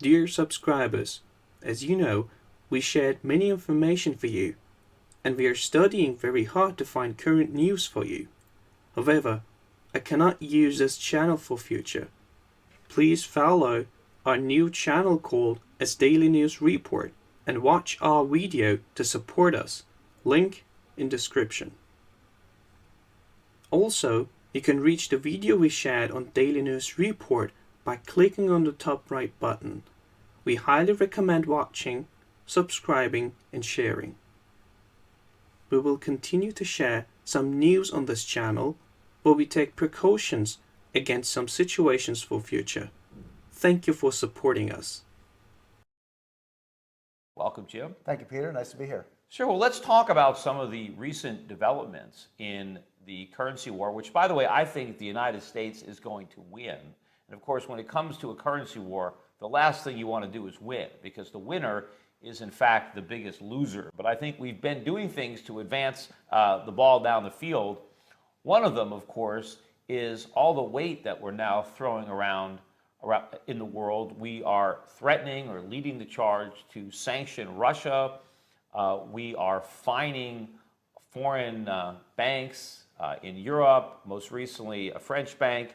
Dear subscribers, as you know, we shared many information for you, and we are studying very hard to find current news for you. However, I cannot use this channel for future. Please follow our new channel called as Daily News Report and watch our video to support us. Link in description. Also, you can reach the video we shared on Daily News Report by clicking on the top right button. We highly recommend watching, subscribing, and sharing. We will continue to share some news on this channel, but we take precautions against some situations for future. Thank you for supporting us. Welcome, Jim. Thank you, Peter. Nice to be here. Sure. Well, let's talk about some of the recent developments in the currency war, which, by the way, I think the United States is going to win. And of course, when it comes to a currency war, the last thing you want to do is win, because the winner is, in fact, the biggest loser. But I think we've been doing things to advance the ball down the field. One of them, of course, is all the weight that we're now throwing around in the world. We are threatening or leading the charge to sanction Russia. We are fining foreign banks in Europe, most recently a French bank,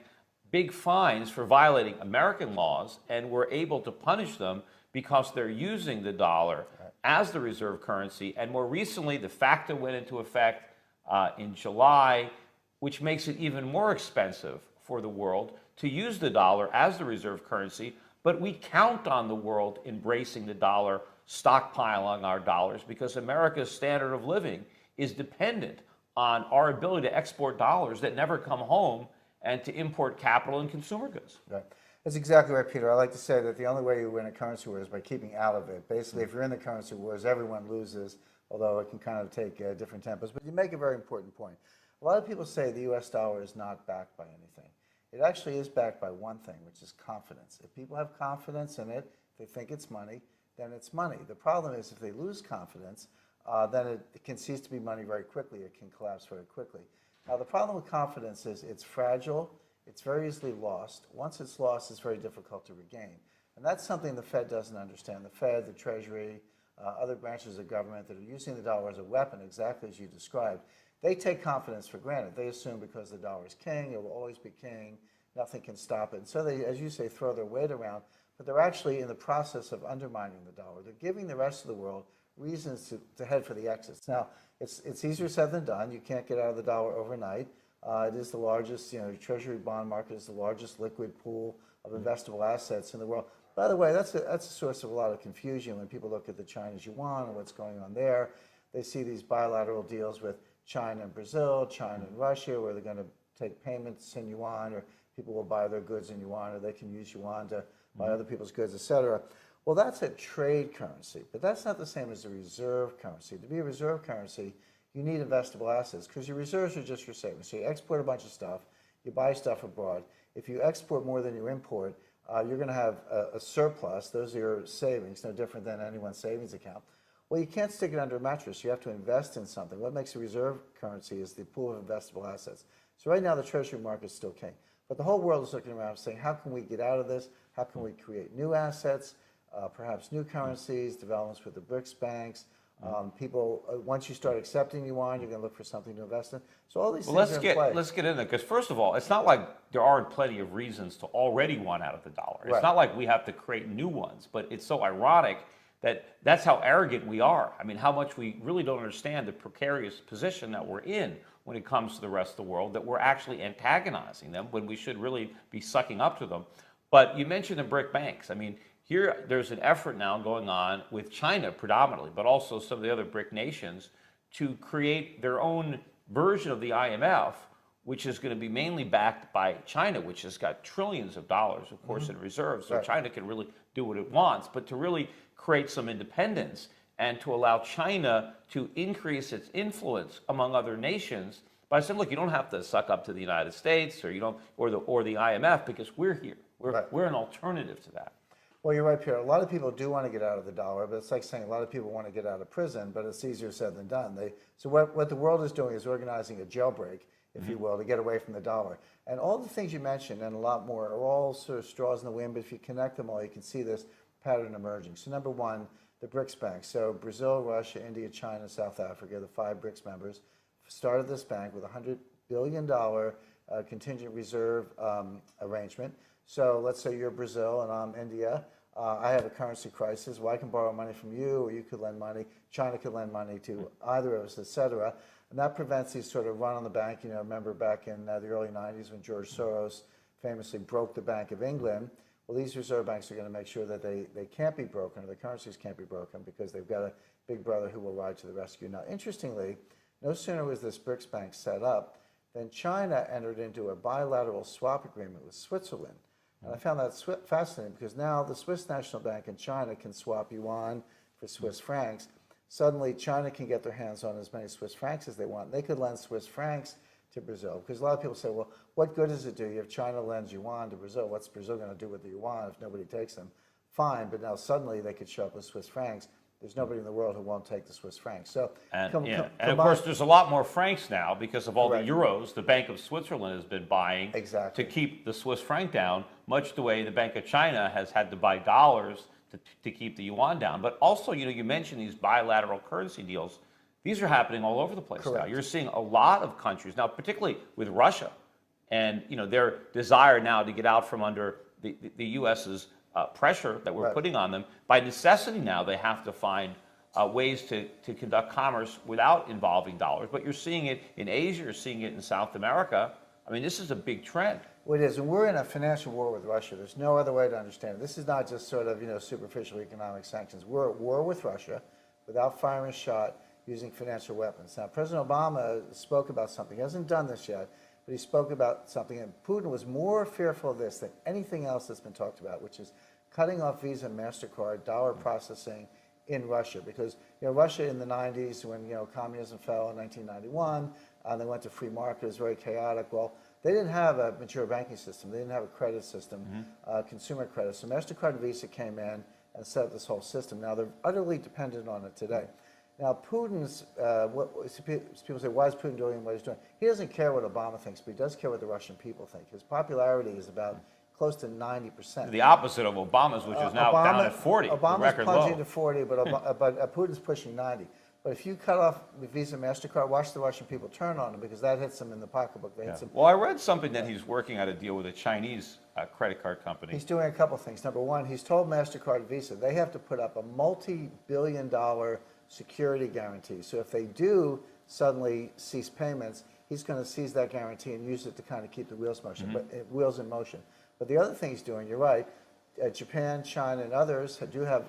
big fines for violating American laws, and we're able to punish them because they're using the dollar as the reserve currency. And more recently, the FACTA went into effect in July, which makes it even more expensive for the world to use the dollar as the reserve currency. But we count on the world embracing the dollar, stockpiling our dollars, because America's standard of living is dependent on our ability to export dollars that never come home and to import capital and consumer goods. Right. That's exactly right, Peter. I like to say that the only way you win a currency war is by keeping out of it. Basically, if you're in the currency wars, everyone loses, although it can kind of take different tempos. But you make a very important point. A lot of people say the U.S. dollar is not backed by anything. It actually is backed by one thing, which is confidence. If people have confidence in it, they think it's money, then it's money. The problem is if they lose confidence, then it can cease to be money very quickly. It can collapse very quickly. Now, the problem with confidence is it's fragile. It's very easily lost. Once it's lost, it's very difficult to regain. And that's something the Fed doesn't understand. The Fed, the Treasury, other branches of government that are using the dollar as a weapon, exactly as you described, they take confidence for granted. They assume because the dollar is king, it will always be king, nothing can stop it. And so they, as you say, throw their weight around, but they're actually in the process of undermining the dollar. They're giving the rest of the world reasons to head for the exits. Now, it's easier said than done. You can't get out of the dollar overnight. It is the largest, Treasury bond market is the largest liquid pool of investable assets in the world. By the way, that's a source of a lot of confusion when people look at the Chinese yuan and what's going on there. They see these bilateral deals with China and Brazil, China and Russia, where they're going to take payments in yuan, or people will buy their goods in yuan, or they can use yuan to buy other people's goods, etc. Well, that's a trade currency, but that's not the same as a reserve currency. To be a reserve currency, you need investable assets, because your reserves are just your savings. So you export a bunch of stuff, you buy stuff abroad. If you export more than you import, you're going to have a surplus. Those are your savings, no different than anyone's savings account. Well, you can't stick it under a mattress. You have to invest in something. What makes a reserve currency is the pool of investable assets. So right now, the Treasury market is still king. But the whole world is looking around saying, how can we get out of this? How can we create new assets, perhaps new currencies, developments with the BRICS banks? People, once you start accepting yuan, you're going to look for something to invest in. So all these things are in play. Let's get in there, because first of all, it's not like there aren't plenty of reasons to already want out of the dollar. It's not like we have to create new ones, but it's so ironic that that's how arrogant we are. I mean, how much we really don't understand the precarious position that we're in when it comes to the rest of the world, that we're actually antagonizing them when we should really be sucking up to them. But you mentioned the BRIC banks. I mean, here there's an effort now going on with China predominantly, but also some of the other BRIC nations, to create their own version of the IMF, which is going to be mainly backed by China, which has got trillions of dollars, of course, in reserves. So China can really do what it wants, but to really create some independence and to allow China to increase its influence among other nations by saying, look, you don't have to suck up to the United States or the IMF, because we're here. We're an alternative to that. Well, you're right, Pierre. A lot of people do want to get out of the dollar, but it's like saying a lot of people want to get out of prison, but it's easier said than done. So what the world is doing is organizing a jailbreak, if you will, to get away from the dollar. And all the things you mentioned and a lot more are all sort of straws in the wind, but if you connect them all, you can see this. pattern emerging. So number one, the BRICS banks. So Brazil, Russia, India, China, South Africa, the 5 BRICS members, started this bank with a $100 billion contingent reserve arrangement. So let's say you're Brazil and I'm India. I have a currency crisis. Well, I can borrow money from you, or you could lend money. China could lend money to either of us, et cetera. And that prevents these sort of run on the bank. You know, remember back in the early 90s when George Soros famously broke the Bank of England. Well, these reserve banks are going to make sure that they can't be broken, or the currencies can't be broken, because they've got a big brother who will ride to the rescue. Now, interestingly, no sooner was this BRICS bank set up than China entered into a bilateral swap agreement with Switzerland. And I found that fascinating, because now the Swiss National Bank in China can swap yuan for Swiss francs. Suddenly, China can get their hands on as many Swiss francs as they want. They could lend Swiss francs to Brazil, because a lot of people say, well, what good does it do if China lends yuan to Brazil? What's Brazil going to do with the yuan if nobody takes them? Fine, but now suddenly they could show up with Swiss francs. There's nobody in the world who won't take the Swiss francs. So, and of course, there's a lot more francs now because of all the euros the Bank of Switzerland has been buying to keep the Swiss franc down, much the way the Bank of China has had to buy dollars to keep the yuan down. But also, you know, you mentioned these bilateral currency deals. These are happening all over the place now. You're seeing a lot of countries now, particularly with Russia, and you know their desire now to get out from under the U.S.'s pressure that we're putting on them. By necessity now, they have to find ways to conduct commerce without involving dollars. But you're seeing it in Asia, you're seeing it in South America. I mean, this is a big trend. Well, it is, and we're in a financial war with Russia. There's no other way to understand it. This is not just sort of, you know, superficial economic sanctions. We're at war with Russia without firing a shot, using financial weapons. Now, President Obama spoke about something. He hasn't done this yet, but he spoke about something, and Putin was more fearful of this than anything else that's been talked about, which is cutting off Visa and MasterCard dollar processing in Russia. Because, you know, Russia in the 90s, when, you know, communism fell in 1991, they went to free market, it was very chaotic. Well, they didn't have a mature banking system. They didn't have a credit system, consumer credit. So MasterCard and Visa came in and set up this whole system. Now, they're utterly dependent on it today. Now, Putin's, people say, why is Putin doing what he's doing? He doesn't care what Obama thinks, but he does care what the Russian people think. His popularity is about close to 90%. The opposite of Obama's, which is now down at 40, Obama's plunging to 40, but Putin's pushing 90. But if you cut off the Visa, MasterCard, watch the Russian people turn on him, because that hits them in the pocketbook. They hit them. Well, I read something that he's working out a deal with a Chinese credit card company. He's doing a couple things. Number one, he's told MasterCard and Visa they have to put up a multi-billion-dollar security guarantee. So if they do suddenly cease payments, he's going to seize that guarantee and use it to kind of keep the wheels in motion. But the other thing he's doing, you're right, Japan, China, and others do have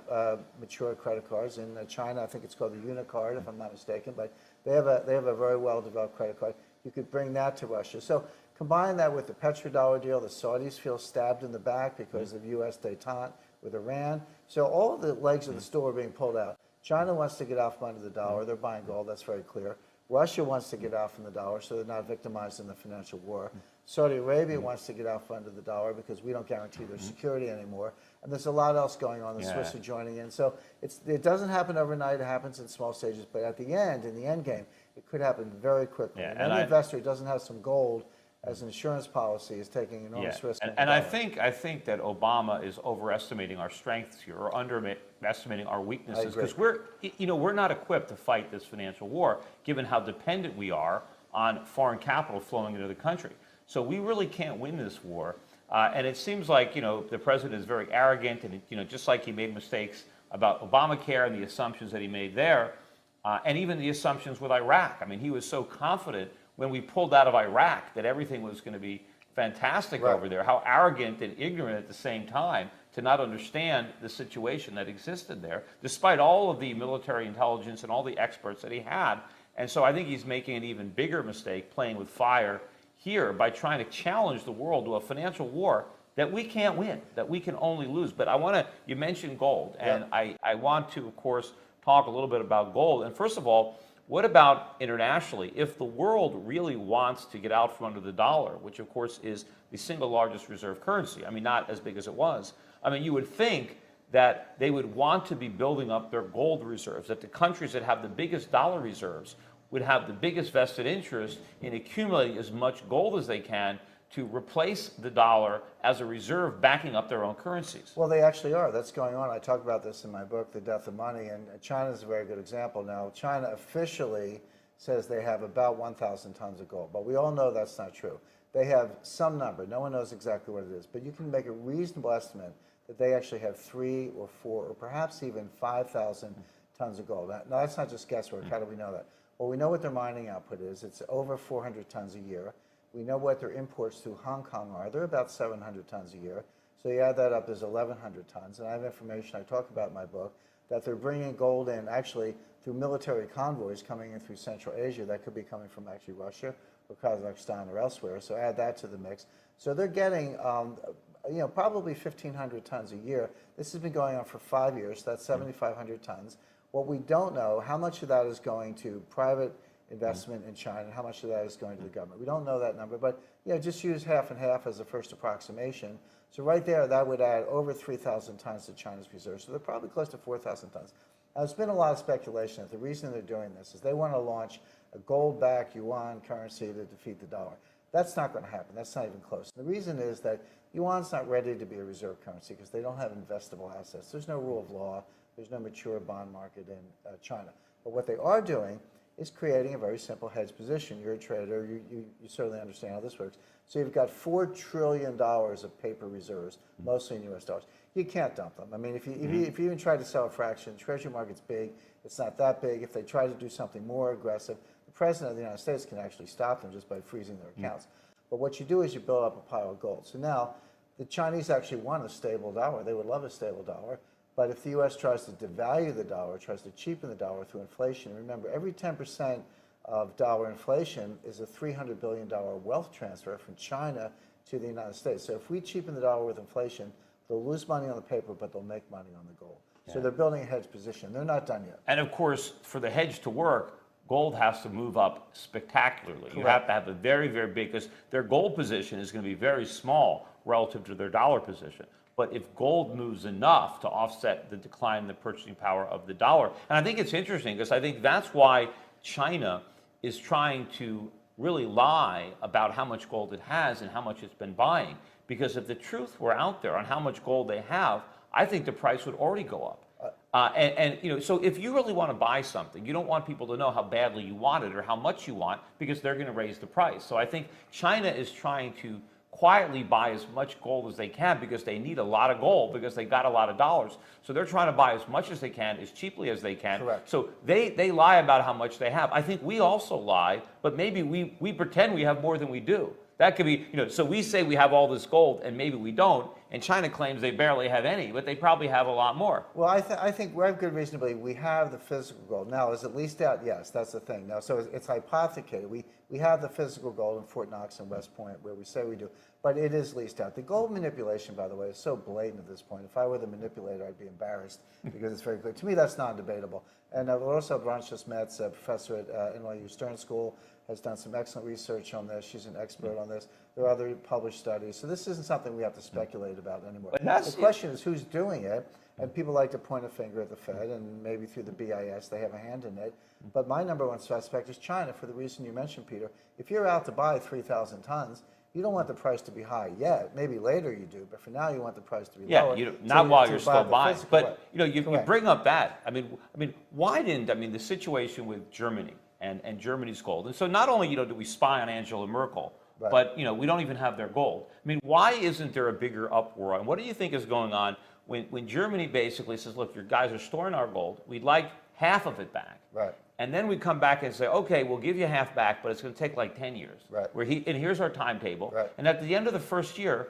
mature credit cards. In China, I think it's called the Unicard, if I'm not mistaken. But they have a very well-developed credit card. You could bring that to Russia. So combine that with the petrodollar deal. The Saudis feel stabbed in the back because of U.S. détente with Iran. So all of the legs of the stool are being pulled out. China wants to get out from under the dollar. They're buying gold. That's very clear. Russia wants to get out from the dollar, so they're not victimized in the financial war. Saudi Arabia wants to get out from under the dollar because we don't guarantee their security anymore. And there's a lot else going on. The Swiss are joining in. So it doesn't happen overnight. It happens in small stages. But at the end, in the end game, it could happen very quickly. And any investor who doesn't have some gold as an insurance policy is taking enormous risk. And I think that Obama is overestimating our strengths here, or underestimating our weaknesses, because we're not equipped to fight this financial war, given how dependent we are on foreign capital flowing into the country. So we really can't win this war. And it seems like, you know, the president is very arrogant, and, you know, just like he made mistakes about Obamacare and the assumptions that he made there, and even the assumptions with Iraq. I mean, he was so confident when we pulled out of Iraq that everything was going to be fantastic over there. How arrogant and ignorant at the same time to not understand the situation that existed there, despite all of the military intelligence and all the experts that he had. And so I think he's making an even bigger mistake playing with fire here by trying to challenge the world to a financial war that we can't win, that we can only lose. But you mentioned gold, and I want to, of course, talk a little bit about gold. And first of all, what about internationally? If the world really wants to get out from under the dollar, which of course is the single largest reserve currency, I mean, not as big as it was, I mean, you would think that they would want to be building up their gold reserves, that the countries that have the biggest dollar reserves would have the biggest vested interest in accumulating as much gold as they can to replace the dollar as a reserve backing up their own currencies. Well, they actually are. That's going on. I talk about this in my book, The Death of Money, and China is a very good example. Now, China officially says they have about 1,000 tons of gold, but we all know that's not true. They have some number. No one knows exactly what it is, but you can make a reasonable estimate that they actually have 3 or 4 or perhaps even 5,000 tons of gold. Now, that's not just guesswork. How do we know that? Well, we know what their mining output is. It's over 400 tons a year. We know what their imports through Hong Kong are. They're about 700 tons a year. So you add that up, there's 1,100 tons. And I have information I talk about in my book that they're bringing gold in actually through military convoys coming in through Central Asia. That could be coming from actually Russia or Kazakhstan or elsewhere. So add that to the mix. So they're getting, probably 1,500 tons a year. This has been going on for 5 years. So that's 7,500 tons. What we don't know, how much of that is going to private investment in China, and how much of that is going to the government. We don't know that number, but just use half and half as a first approximation. So right there, that would add over 3,000 tons to China's reserves. So they're probably close to 4,000 tons. Now, there's been a lot of speculation that the reason they're doing this is they want to launch a gold-backed yuan currency to defeat the dollar. That's not going to happen. That's not even close. The reason is that yuan's not ready to be a reserve currency because they don't have investable assets. There's no rule of law. There's no mature bond market in China. But what they are doing is creating a very simple hedge position. You're a trader. You certainly understand how this works. So you've got $4 trillion of paper reserves, mostly in U.S. dollars. You can't dump them. I mean, if you even try to sell a fraction, the Treasury market's big. It's not that big. If they try to do something more aggressive, the President of the United States can actually stop them just by freezing their accounts. But what you do is you build up a pile of gold. So now the Chinese actually want a stable dollar. They would love a stable dollar. But if the U.S. tries to devalue the dollar, tries to cheapen the dollar through inflation, remember, every 10% of dollar inflation is a $300 billion wealth transfer from China to the United States. So if we cheapen the dollar with inflation, they'll lose money on the paper, but they'll make money on the gold. So they're building a hedge position. They're not done yet. And of course, for the hedge to work, gold has to move up spectacularly. Correct. You have to have a very, very big, because their gold position is going to be very small relative to their dollar position. But if gold moves enough to offset the decline in the purchasing power of the dollar, and I think it's interesting because I think that's why China is trying to really lie about how much gold it has and how much it's been buying. Because if the truth were out there on how much gold they have, I think the price would already go up. So if you really want to buy something, you don't want people to know how badly you want it or how much you want because they're going to raise the price. So I think China is trying to quietly buy as much gold as they can because they need a lot of gold because they got a lot of dollars. So they're trying to buy as much as they can, as cheaply as they can. Correct. So they lie about how much they have. I think we also lie, but maybe we pretend we have more than we do. That could be, so we say we have all this gold and maybe we don't, and China claims they barely have any, but they probably have a lot more. Well, I think we have good reason to believe we have the physical gold. Now, is it leased out? Yes, that's the thing. Now, so it's hypothecated. We have the physical gold in Fort Knox and West Point where we say we do, but it is leased out. The gold manipulation, by the way, is so blatant at this point. If I were the manipulator, I'd be embarrassed because it's very clear. To me, that's non-debatable. And also, Branches Metz, a professor at NYU Stern School, has done some excellent research on this. She's an expert on this. There are other published studies. So this isn't something we have to speculate about anymore. The question is who's doing it, and people like to point a finger at the Fed, and maybe through the BIS they have a hand in it. But my number one suspect is China, for the reason you mentioned, Peter. If you're out to buy 3,000 tons, you don't want the price to be high yet. Maybe later you do, but for now you want the price to be lower. Not while you're still buying. But you Correct. bring up that. I mean, why didn't the situation with Germany and Germany's gold? And so not only do we spy on Angela Merkel, right, but we don't even have their gold. I mean, why isn't there a bigger uproar? And what do you think is going on when Germany basically says, look, your guys are storing our gold. We'd like half of it back. Right. And then we come back and say, okay, we'll give you half back, but it's going to take like 10 years. Right. And here's our timetable. Right. And at the end of the first year,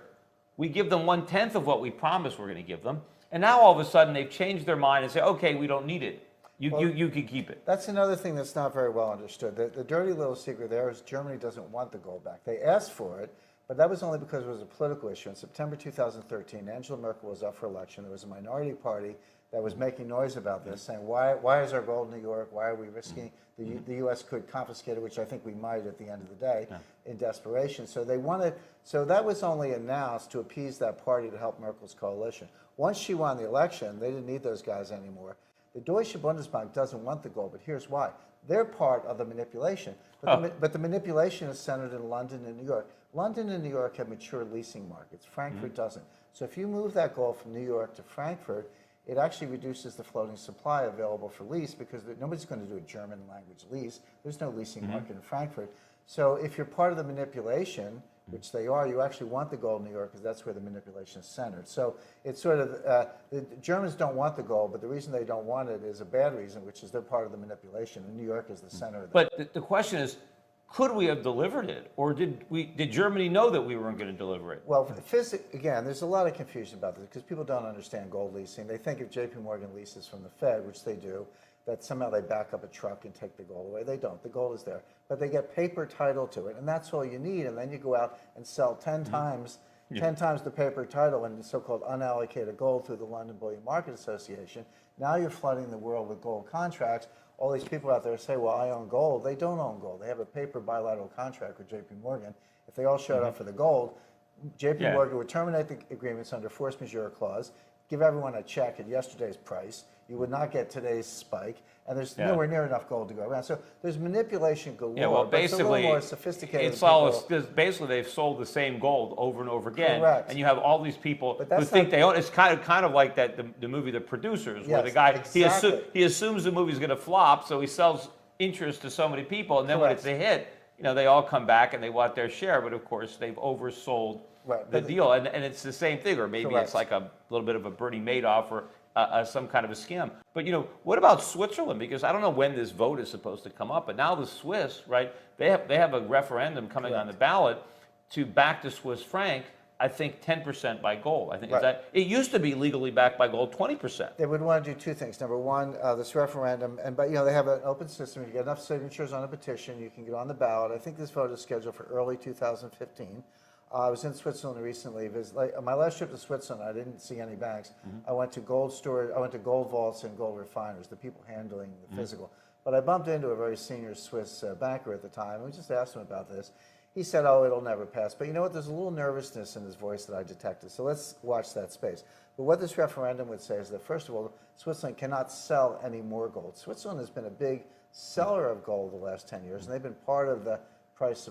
we give them 1/10 of what we promised we're going to give them. And now all of a sudden they've changed their mind and say, okay, we don't need it. You can keep it. That's another thing that's not very well understood. The dirty little secret there is Germany doesn't want the gold back. They asked for it, but that was only because it was a political issue. In September 2013, Angela Merkel was up for election. There was a minority party that was making noise about this, saying, why is our gold in New York? Why are we risking? The U.S. could confiscate it, which I think we might at the end of the day, in desperation. So that was only announced to appease that party to help Merkel's coalition. Once she won the election, they didn't need those guys anymore. The Deutsche Bundesbank doesn't want the gold, but here's why. They're part of the manipulation. But the manipulation is centered in London and New York. London and New York have mature leasing markets. Frankfurt doesn't. So if you move that gold from New York to Frankfurt, it actually reduces the floating supply available for lease because nobody's going to do a German language lease. There's no leasing market in Frankfurt. So if you're part of the manipulation, which they are, you actually want the gold in New York because that's where the manipulation is centered. So it's sort of, the Germans don't want the gold, but the reason they don't want it is a bad reason, which is they're part of the manipulation, and New York is the center of that. But the question is, could we have delivered it, or did Germany know that we weren't going to deliver it? Well, again, there's a lot of confusion about this because people don't understand gold leasing. They think if J.P. Morgan leases from the Fed, which they do, that somehow they back up a truck and take the gold away. They don't. The gold is there. But they get paper title to it, and that's all you need. And then you go out and sell 10 times 10 times the paper title and the so-called unallocated gold through the London Bullion Market Association. Now you're flooding the world with gold contracts. All these people out there say, well, I own gold. They don't own gold. They have a paper bilateral contract with J.P. Morgan. If they all showed up for the gold, J.P. Morgan would terminate the agreements under force majeure clause, give everyone a check at yesterday's price. You would not get today's spike, and there's nowhere near enough gold to go around. So there's manipulation galore. Yeah, well, but it's a basically, little more sophisticated. it's all basically they've sold the same gold over and over again, Correct. and you have all these people who think they own. It's kind of like that the movie The Producers, where the guy he assumes the movie's going to flop, so he sells interest to so many people, and then when it's a hit, they all come back and they want their share. But of course, they've oversold the deal, and it's the same thing, or maybe it's like a little bit of a Bernie Madoff or some kind of a scam. But what about Switzerland? Because I don't know when this vote is supposed to come up, but now the Swiss, right? They have a referendum coming on the ballot to back the Swiss franc. I think 10% by gold. I think is that it used to be legally backed by gold 20%. They would want to do two things. Number one, this referendum, but they have an open system. If you get enough signatures on a petition, you can get on the ballot. I think this vote is scheduled for early 2015. I was in Switzerland recently. My last trip to Switzerland, I didn't see any banks. I went to gold storage. I went to gold vaults and gold refiners, the people handling the physical. But I bumped into a very senior Swiss banker at the time. And we just asked him about this. He said, "Oh, it'll never pass." But you know what? There's a little nervousness in his voice that I detected. So let's watch that space. But what this referendum would say is that, first of all, Switzerland cannot sell any more gold. Switzerland has been a big seller of gold the last 10 years, and they've been part of the price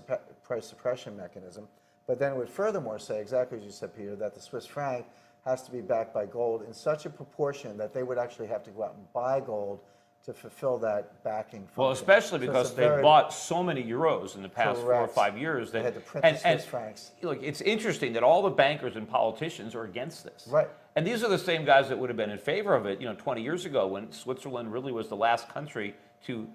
suppression mechanism. But then it would furthermore say, exactly as you said, Peter, that the Swiss franc has to be backed by gold in such a proportion that they would actually have to go out and buy gold to fulfill that backing function. Well, especially because they've bought so many euros in the past 4 or 5 years. They had to print the Swiss francs. Look, it's interesting that all the bankers and politicians are against this. Right. And these are the same guys that would have been in favor of it, 20 years ago when Switzerland really was the last country to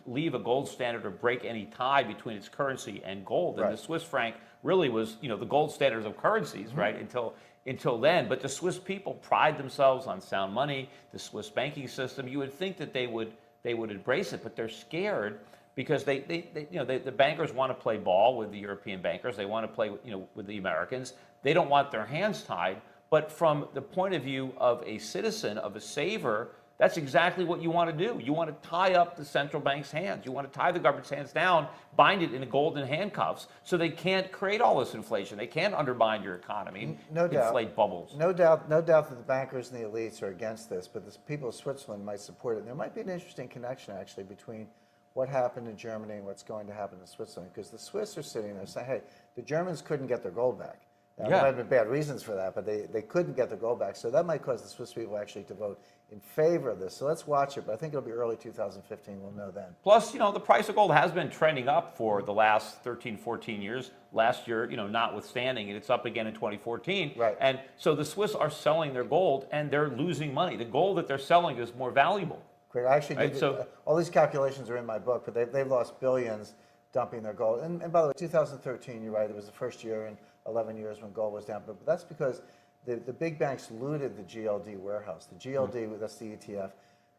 leave a gold standard or break any tie between its currency and gold. And the Swiss franc really was, the gold standards of currencies, right, until then. But the Swiss people pride themselves on sound money, the Swiss banking system. You would think that they would embrace it, but they're scared because the bankers want to play ball with the European bankers. They want to play, with the Americans. They don't want their hands tied. But from the point of view of a citizen, of a saver, that's exactly what you want to do. You want to tie up the central bank's hands. You want to tie the government's hands down, bind it in golden handcuffs so they can't create all this inflation. They can't undermine your economy, inflate bubbles. No doubt that the bankers and the elites are against this, but the people of Switzerland might support it. And there might be an interesting connection, actually, between what happened in Germany and what's going to happen in Switzerland, because the Swiss are sitting there saying, hey, the Germans couldn't get their gold back. Now, there might have been bad reasons for that, but they couldn't get their gold back. So that might cause the Swiss people actually to vote in favor of this. So let's watch it, but I think it'll be early 2015. We'll know then. Plus, the price of gold has been trending up for the last 13, 14 years. Last year, notwithstanding, and it's up again in 2014. Right. And so the Swiss are selling their gold, and they're losing money. The gold that they're selling is more valuable. Great. I actually did, all these calculations are in my book, but they've lost billions dumping their gold. And by the way, 2013, you're right, it was the first year in 11 years when gold was down. But that's because the big banks looted the GLD warehouse. The GLD, that's the ETF,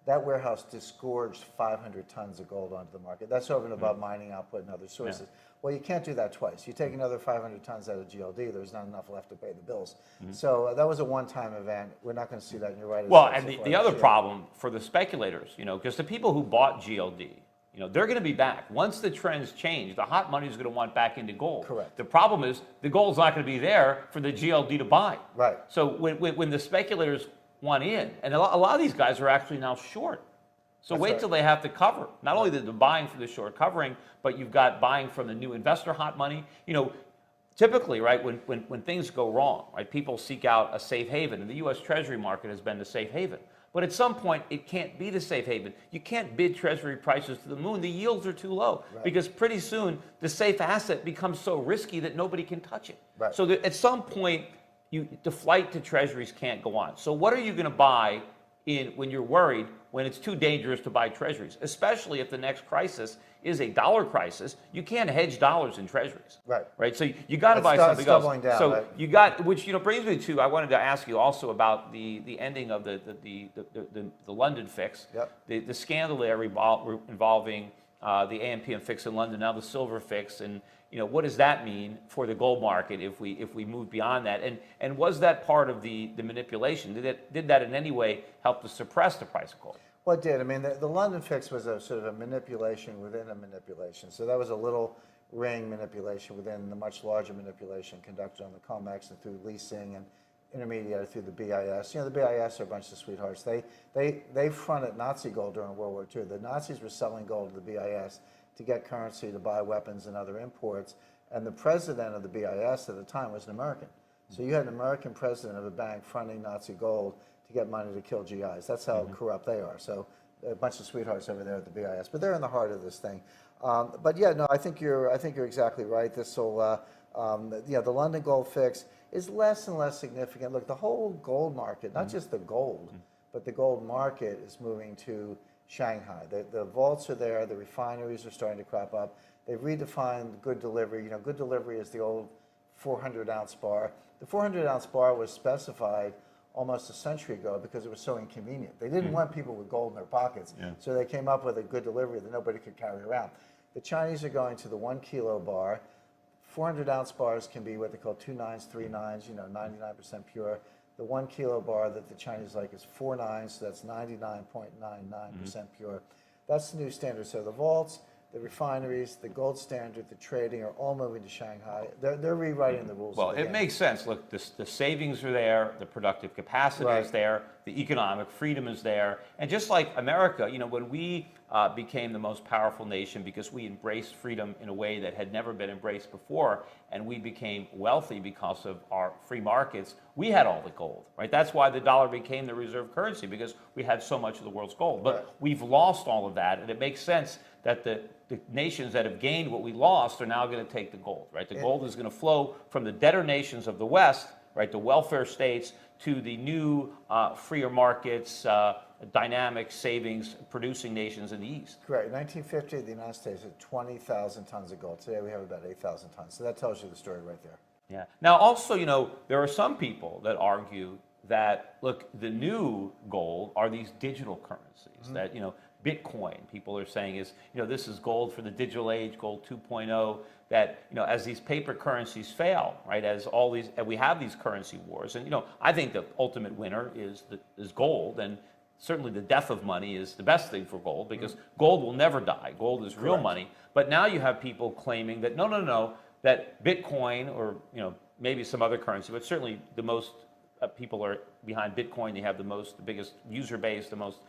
that warehouse disgorged 500 tons of gold onto the market. That's over and above mining output and other sources. Well, you can't do that twice. You take another 500 tons out of GLD, there's not enough left to pay the bills. So that was a one-time event. We're not going to see that, and you're right. Well, and the other problem for the speculators, because the people who bought GLD, they're going to be back. Once the trends change, the hot money is going to want back into gold. Correct. The problem is the gold's not going to be there for the GLD to buy. Right. So when the speculators want in, and a lot of these guys are actually now short. So wait till they have to cover. Not only the buying for the short covering, but you've got buying from the new investor hot money. typically, right, when things go wrong, right, people seek out a safe haven, and the U.S. Treasury market has been the safe haven. But at some point, it can't be the safe haven. You can't bid Treasury prices to the moon. The yields are too low because pretty soon the safe asset becomes so risky that nobody can touch it. Right. So that at some point, the flight to Treasuries can't go on. So what are you going to buy when you're worried when it's too dangerous to buy Treasuries, especially if the next crisis is a dollar crisis? You can't hedge dollars in Treasuries. Right. Right. So you got to buy something else. Down, so right? you got, which brings me to, I wanted to ask you also about the ending of the London fix. Yep. The scandal there involving the AMP and fix in London, now the silver fix, and what does that mean for the gold market if we move beyond that? And was that part of the manipulation? Did that in any way help to suppress the price of gold? Well, it did. I mean, the London fix was a sort of a manipulation within a manipulation. So that was a little ring manipulation within the much larger manipulation conducted on the COMEX and through leasing and intermediary through the BIS. The BIS are a bunch of sweethearts. They fronted Nazi gold during World War II. The Nazis were selling gold to the BIS to get currency to buy weapons and other imports. And the president of the BIS at the time was an American. So you had an American president of a bank fronting Nazi gold to get money to kill GIs. That's how corrupt they are. So a bunch of sweethearts over there at the BIS, but they're in the heart of this thing. But yeah, no, I think you're exactly right. This will, the London gold fix is less and less significant. Look, the whole gold market, not just the gold, but the gold market is moving to Shanghai. The vaults are there. The refineries are starting to crop up. They've redefined good delivery. Good delivery is the old 400-ounce bar. The 400-ounce bar was specified almost a century ago because it was so inconvenient. They didn't want people with gold in their pockets, so they came up with a good delivery that nobody could carry around. The Chinese are going to the 1 kilo bar. 400-ounce bars can be what they call 2 nines, 3 nines, 99% pure. The 1 kilo bar that the Chinese like is 4 nines, so that's 99.99% pure. That's the new standard. So the vaults, the refineries, the gold standard, the trading are all moving to Shanghai. They're rewriting the rules. Well, it makes sense. Look, the savings are there, the productive capacity is there, the economic freedom is there. And just like America, when we became the most powerful nation because we embraced freedom in a way that had never been embraced before, and we became wealthy because of our free markets, we had all the gold, right? That's why the dollar became the reserve currency, because we had so much of the world's gold. But we've lost all of that, and it makes sense that the nations that have gained what we lost are now going to take the gold, right? The gold is going to flow from the debtor nations of the West, right, the welfare states, to the new freer markets, dynamic savings producing nations in the East. Correct. In 1950, the United States had 20,000 tons of gold. Today we have about 8,000 tons. So that tells you the story right there. Yeah. Now, also, there are some people that argue that, look, the new gold are these digital currencies that, Bitcoin, people are saying is, this is gold for the digital age, gold 2.0, that, as these paper currencies fail, right, as we have these currency wars, and, I think the ultimate winner is gold, and certainly the death of money is the best thing for gold, because gold will never die. Gold is real money. But now you have people claiming that, no, that Bitcoin, or, maybe some other currency, but certainly the most people are behind Bitcoin. You have the biggest user base, the most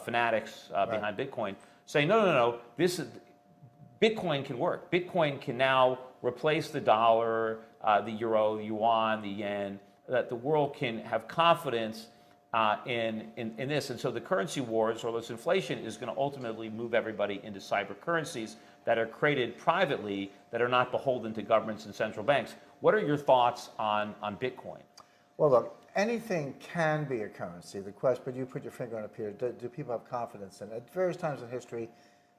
fanatics behind Bitcoin, saying, no, Bitcoin can work. Bitcoin can now replace the dollar, the euro, the yuan, the yen, that the world can have confidence in this. And so the currency wars, or this inflation, is going to ultimately move everybody into cyber currencies that are created privately, that are not beholden to governments and central banks. What are your thoughts on Bitcoin? Well, look, anything can be a currency. The question, but you put your finger on it, Peter. Do people have confidence in it? At various times in history,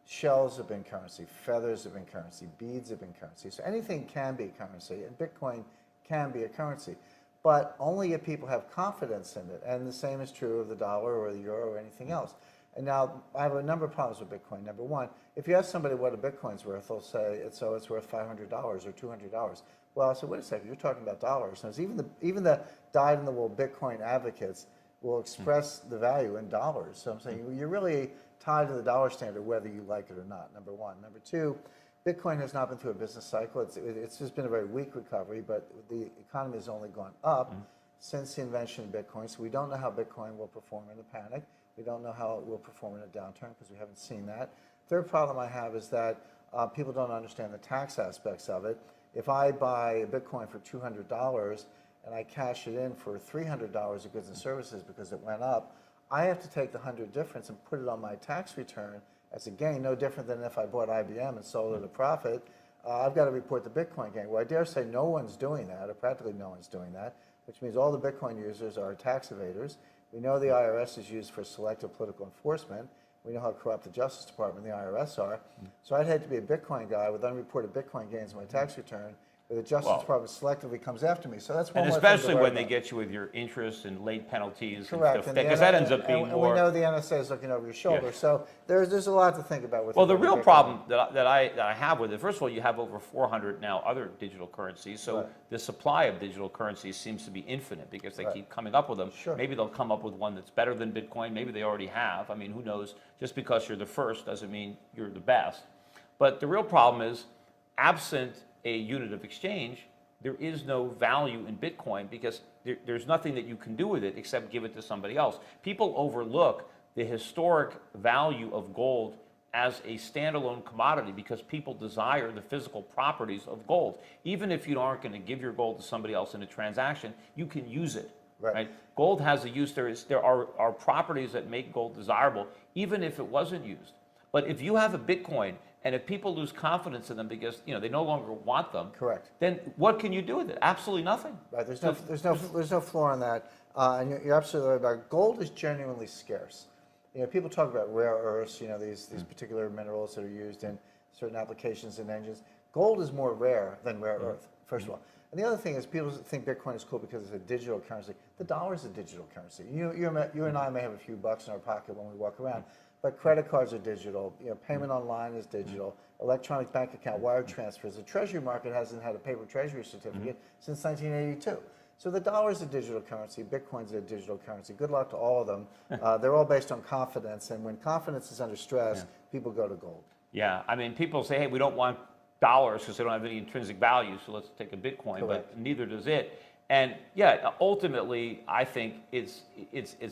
shells have been currency, feathers have been currency, beads have been currency. So anything can be a currency, and Bitcoin can be a currency, but only if people have confidence in it. And the same is true of the dollar or the euro or anything else. And now I have a number of problems with Bitcoin. Number one, if you ask somebody what a Bitcoin's worth, they'll say it's worth $500 or $200. Well, I said, wait a second, you're talking about dollars. And even the dyed-in-the-wool Bitcoin advocates will express the value in dollars. So I'm saying you're really tied to the dollar standard whether you like it or not, number one. Number two, Bitcoin has not been through a business cycle. It's just been a very weak recovery, but the economy has only gone up since the invention of Bitcoin. So we don't know how Bitcoin will perform in a panic. We don't know how it will perform in a downturn because we haven't seen that. Third problem I have is that people don't understand the tax aspects of it. If I buy a Bitcoin for $200 and I cash it in for $300 of goods and services because it went up, I have to take the 100 difference and put it on my tax return as a gain, no different than if I bought IBM and sold it at a profit. I've got to report the Bitcoin gain. Well, I dare say no one's doing that, or practically no one's doing that, which means all the Bitcoin users are tax evaders. We know the IRS is used for selective political enforcement. We know how corrupt the Justice Department and the IRS are. So I'd hate to be a Bitcoin guy with unreported Bitcoin gains in my tax return, where the Justice Department selectively comes after me. So that's one And more thing especially to worry when they about. get you with your interest and late penalties. Correct. Because that ends up being and more. we know the NSA is looking over your shoulder. Yeah. So there's a lot to think about with Well, the regard to real Bitcoin. problem that I have with it, first of all, you have over 400 now other digital currencies, so Right. the supply of digital currencies seems to be infinite because they Right. keep coming up with them. Sure. Maybe they'll come up with one that's better than Bitcoin. Maybe they already have. I mean, who knows? Just because you're the first doesn't mean you're the best. But the real problem is, absent a unit of exchange, there is no value in Bitcoin because there's nothing that you can do with it except give it to somebody else. People overlook the historic value of gold as a standalone commodity because people desire the physical properties of gold. Even if you aren't going to give your gold to somebody else in a transaction, you can use it. Right? Gold has a use. There are properties that make gold desirable, even if it wasn't used. But if you have a Bitcoin and if people lose confidence in them because they no longer want them, Correct. then what can you do with it? Absolutely nothing. Right. There's no floor on that. And you're absolutely right about it. Gold is genuinely scarce. People talk about rare earths, these particular minerals that are used in certain applications and engines. Gold is more rare than rare earth, first of all. And the other thing is people think Bitcoin is cool because it's a digital currency. The dollar is a digital currency. You and I may have a few bucks in our pocket when we walk around, but credit cards are digital. Payment online is digital. Electronic bank account, wire transfers. The Treasury market hasn't had a paper Treasury certificate since 1982. So the dollar is a digital currency. Bitcoin's a digital currency. Good luck to all of them. They're all based on confidence, and when confidence is under stress, people go to gold. Yeah, I mean, people say, hey, we don't want dollars because they don't have any intrinsic value, so let's take a Bitcoin, Correct. but neither does it. And yeah, ultimately, I think it's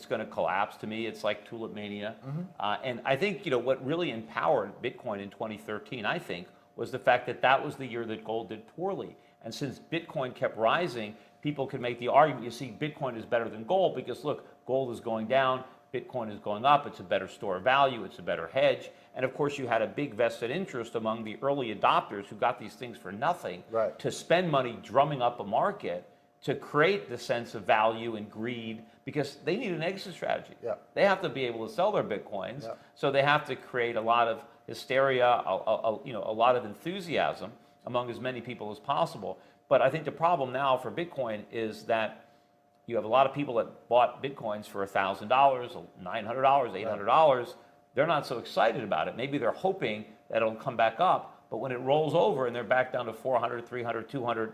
going to collapse. To me, it's like tulip mania. And I think what really empowered Bitcoin in 2013, I think, was the fact that that was the year that gold did poorly. And since Bitcoin kept rising, people could make the argument, you see, Bitcoin is better than gold because look, gold is going down, Bitcoin is going up, it's a better store of value, it's a better hedge. And of course, you had a big vested interest among the early adopters who got these things for nothing to spend money drumming up a market to create the sense of value and greed because they need an exit strategy. They have to be able to sell their Bitcoins, so they have to create a lot of hysteria, a lot of enthusiasm among as many people as possible. But I think the problem now for Bitcoin is that you have a lot of people that bought Bitcoins for $1,000, $900, $800. They're not so excited about it. Maybe they're hoping that it'll come back up, but when it rolls over and they're back down to 400, 300, 200,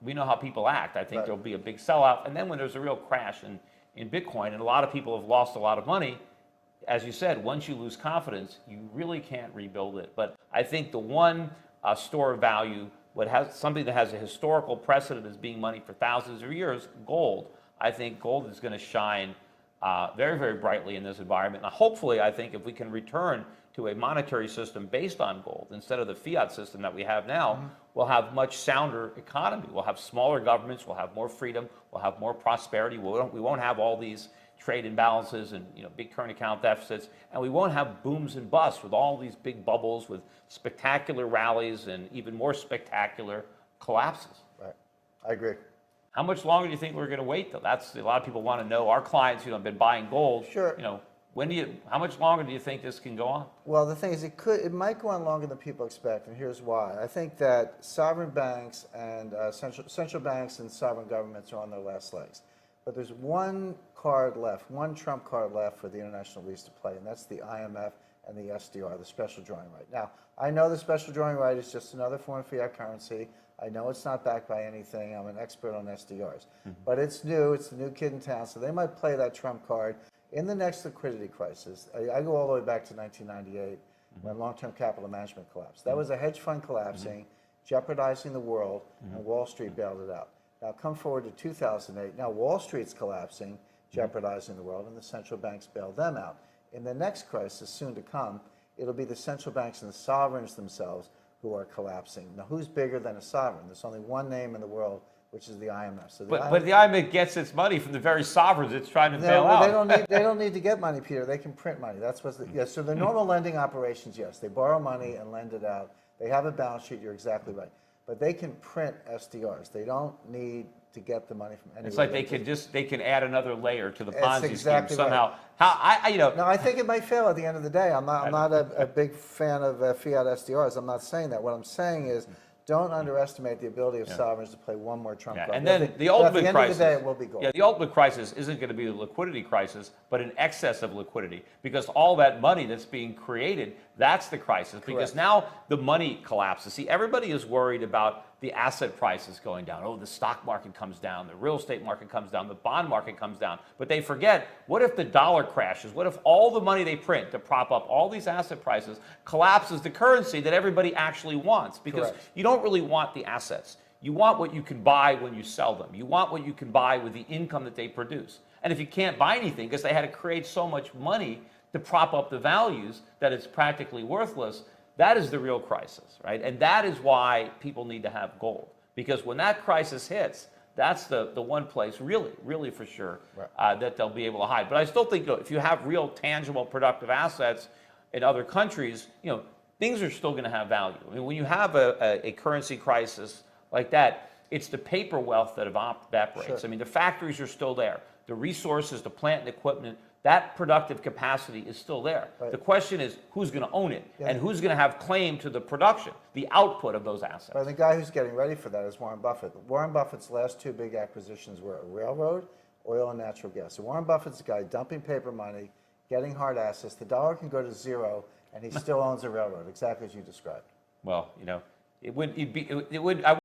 we know how people act. I think there'll be a big sellout. And then when there's a real crash in Bitcoin, and a lot of people have lost a lot of money, as you said, once you lose confidence, you really can't rebuild it. But I think the one store of value, something that has a historical precedent as being money for thousands of years, gold. I think gold is going to shine very, very brightly in this environment. And hopefully, I think if we can return to a monetary system based on gold instead of the fiat system that we have now, we'll have much sounder economy. We'll have smaller governments. We'll have more freedom. We'll have more prosperity. We won't have all these trade imbalances and big current account deficits, and we won't have booms and busts with all these big bubbles with spectacular rallies and even more spectacular collapses. Right, I agree. How much longer do you think we're going to wait, though? That's a lot of people want to know. Our clients, have been buying gold. Sure. How much longer do you think this can go on? Well, the thing is, it might go on longer than people expect, and here's why. I think that sovereign banks and central banks and sovereign governments are on their last legs. But there's one card left, one trump card left for the international elites to play, and that's the IMF and the SDR, the special drawing right. Now, I know the special drawing right is just another form of fiat currency. I know it's not backed by anything. I'm an expert on SDRs. But it's new. It's the new kid in town, so they might play that trump card in the next liquidity crisis. I go all the way back to 1998 when long-term capital management collapsed. That was a hedge fund collapsing, jeopardizing the world, and Wall Street bailed it out. Now come forward to 2008. Now Wall Street's collapsing, jeopardizing the world, and the central banks bailed them out. In the next crisis, soon to come, it'll be the central banks and the sovereigns themselves who who are collapsing. Now, who's bigger than a sovereign? There's only one name in the world, which is the IMF. So but the IMF gets its money from the very sovereigns it's trying to bail out. They don't need to get money, Peter. They can print money. That's what's yes. So the normal lending operations, yes, they borrow money and lend it out. They have a balance sheet. You're exactly right. But they can print SDRs. They don't need to get the money from anywhere. It's like they can add another layer to the Ponzi exactly scheme somehow. Right. How No, I think it might fail at the end of the day. I'm not a big fan of fiat SDRs. I'm not saying that. What I'm saying is, don't underestimate the ability of sovereigns to play one more trump card. And then the ultimate crisis. At the end of the day, it will be gold. Yeah, the ultimate crisis isn't going to be the liquidity crisis, but an excess of liquidity, because all that money that's being created, that's the crisis. Correct. Because now the money collapses. See, everybody is worried about the asset prices going down. Oh, the stock market comes down, the real estate market comes down, the bond market comes down. But they forget, what if the dollar crashes? What if all the money they print to prop up all these asset prices collapses the currency that everybody actually wants? Because Correct. you don't really want the assets. You want what you can buy when you sell them. You want what you can buy with the income that they produce. And if you can't buy anything because they had to create so much money to prop up the values that it's practically worthless, that is the real crisis, right? And that is why people need to have gold. Because when that crisis hits, that's the one place, really for sure, right. That they'll be able to hide. But I still think, if you have real, tangible, productive assets in other countries, things are still going to have value. I mean, when you have a currency crisis like that, it's the paper wealth that evaporates. Sure. I mean, the factories are still there. The resources, the plant and equipment, that productive capacity is still there. Right. The question is, who's going to own it? Yeah. And who's going to have claim to the production, the output of those assets? But the guy who's getting ready for that is Warren Buffett. Warren Buffett's last two big acquisitions were a railroad, oil and natural gas. So Warren Buffett's the guy dumping paper money, getting hard assets. The dollar can go to zero, and he still owns a railroad, exactly as you described. Well, it would.